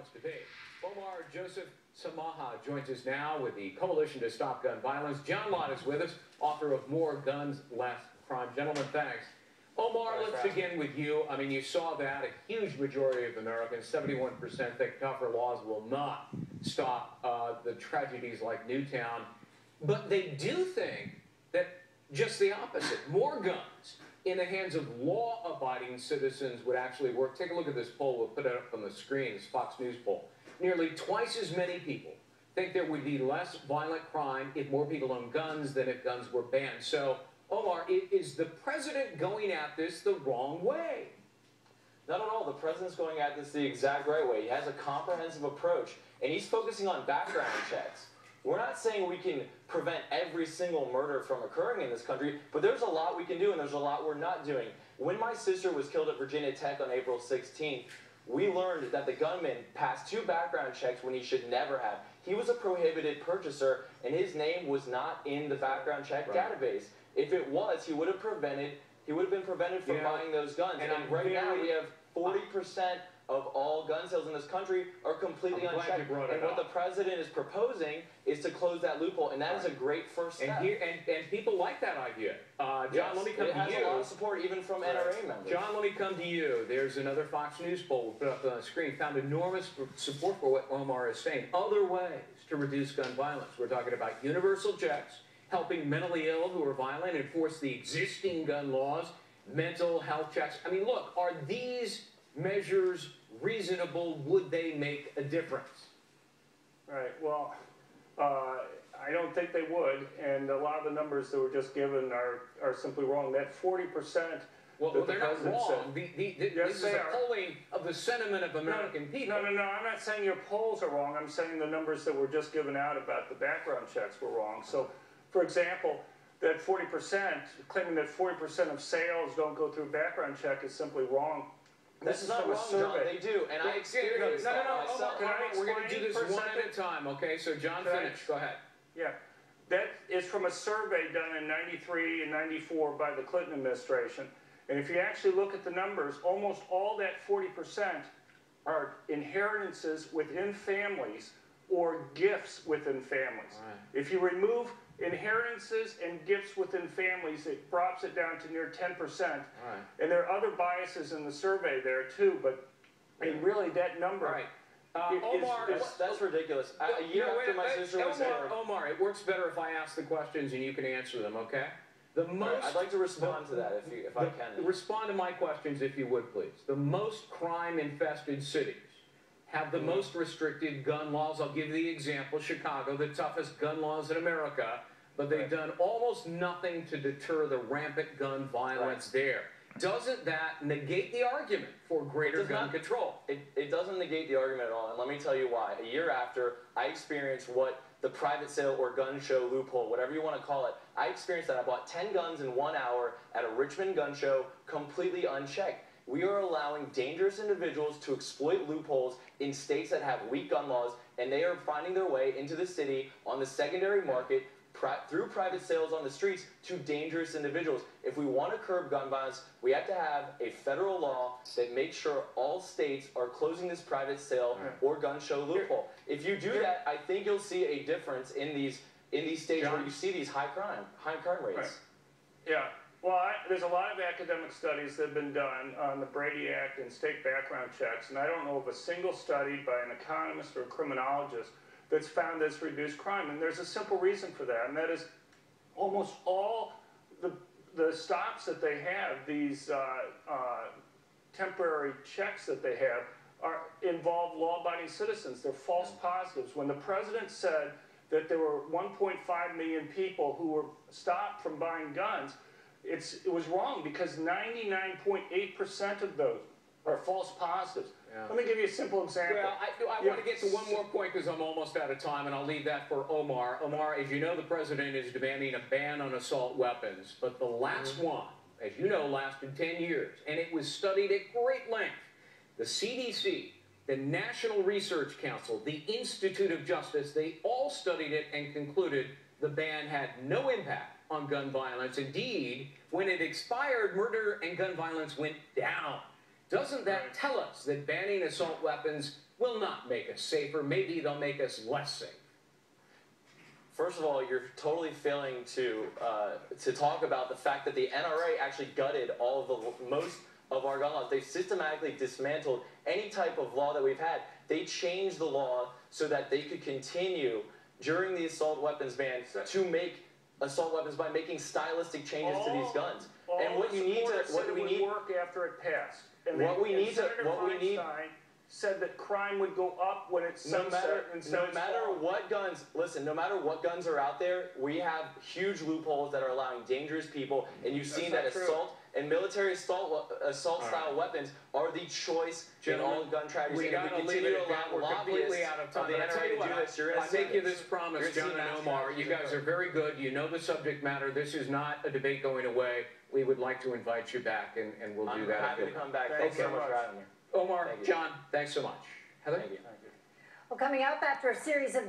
violence debate. Omar Joseph Samaha joins us now with the Coalition to Stop Gun Violence. John Lott is with us, author of More Guns, Less Crime. Gentlemen, thanks. Omar, let's begin with you. I mean, you saw that a huge majority of Americans, 71%, think tougher laws will not stop the tragedies like Newtown. But they do think that just the opposite, more guns in the hands of law-abiding citizens would actually work. Take a look at this poll. We'll put it up on the screen. It's Fox News poll. Nearly twice as many people think there would be less violent crime if more people owned guns than if guns were banned. So, Omar, is the president going at this the wrong way? Not at all. The president's going at this the exact right way. He has a comprehensive approach, and he's focusing on background checks. We're not saying we can prevent every single murder from occurring in this country, but there's a lot we can do, and there's a lot we're not doing. When my sister was killed at Virginia Tech on April 16th, we learned that the gunman passed 2 background checks when he should never have. He was a prohibited purchaser, and his name was not in the background check database. If it was, he would have been prevented from buying those guns. And right now we have 40% of all gun sales in this country are completely unchecked. And what the president is proposing is to close that loophole, and that is a great first step. And people like that idea. John, let me come to you. It has a lot of support even from NRA members. John, let me come to you. There's another Fox News poll we'll put up on the screen. Found enormous support for what Omar is saying. Other ways to reduce gun violence. We're talking about universal checks, helping mentally ill who are violent, enforce the existing gun laws, mental health checks. I mean, look, are these measures reasonable? Would they make a difference? Right. Well, I don't think they would, and a lot of the numbers that were just given are simply wrong. That 40%. Well, they're not wrong. This is a polling of the sentiment of American people. No. I'm not saying your polls are wrong. I'm saying the numbers that were just given out about the background checks were wrong. So, for example, that 40%, claiming that 40% of sales don't go through background check is simply wrong. This is not wrong, John. They do, and I experienced that myself. We're going to do this one at a time, okay? So, John, finish. Go ahead. Yeah. That is from a survey done in '93 and '94 by the Clinton administration. And if you actually look at the numbers, almost all that 40% are inheritances within families or gifts within families. Right. If you remove inheritances and gifts within families, it drops it down to near 10%. Right. And there are other biases in the survey there too, but I mean, really that number. Omar, that's ridiculous. A year after my sister was killed. Omar, it works better if I ask the questions and you can answer them, okay? I'd like to respond to that if I can. Respond to my questions if you would, please. The most crime-infested cities have the most restricted gun laws. I'll give you the example. Chicago, the toughest gun laws in America, but they've done almost nothing to deter the rampant gun violence there. Doesn't that negate the argument for greater gun control? It doesn't negate the argument at all, and let me tell you why. A year after, I experienced what the private sale or gun show loophole, whatever you want to call it, I experienced that. I bought 10 guns in 1 hour at a Richmond gun show, completely unchecked. We are allowing dangerous individuals to exploit loopholes in states that have weak gun laws, and they are finding their way into the city on the secondary market through private sales on the streets to dangerous individuals. If we want to curb gun violence, we have to have a federal law that makes sure all states are closing this private sale or gun show loophole. If you do that, I think you'll see a difference in these states where you see these high crime rates. Right. Yeah. Well, there's a lot of academic studies that have been done on the Brady Act and state background checks, and I don't know of a single study by an economist or a criminologist that's found that's reduced crime. And there's a simple reason for that, and that is almost all the stops that they have, these temporary checks that they have, involve law-abiding citizens. They're false positives. When the president said that there were 1.5 million people who were stopped from buying guns, it was wrong, because 99.8% of those are false positives. Let me give you a simple example. Well, I want to get to one more point because I'm almost out of time, and I'll leave that for Omar. Omar, as you know, the president is demanding a ban on assault weapons, but the last one, as you know, lasted 10 years, and it was studied at great length. The CDC, the National Research Council, the Institute of Justice, they all studied it and concluded the ban had no impact on gun violence. Indeed, when it expired, murder and gun violence went down. Doesn't that tell us that banning assault weapons will not make us safer. Maybe they'll make us less safe. First of all, you're totally failing to talk about the fact that the NRA actually gutted most of our gun laws. They've systematically dismantled any type of law that we've had. They changed the law so that they could continue during the assault weapons ban to make assault weapons by making stylistic changes to these guns. And what you need to, what we need, work after it passed. And what we need to, what we need. Said that crime would go up when it's sunset instead of no matter what guns, listen, no matter what guns are out there, we have huge loopholes that are allowing dangerous people, and you've seen that assault and military assault style weapons are the choice in all gun tragedies. We got to leave it at that. We're completely out of time. But I tell you what, I make you this promise, John and Omar. You guys are very good. You know the subject matter. This is not a debate going away. We would like to invite you back, and we'll do that. I'm happy to come back. Thanks so much for having me. Omar, John, thanks so much. Heather? Thank you. Well, coming up after a series of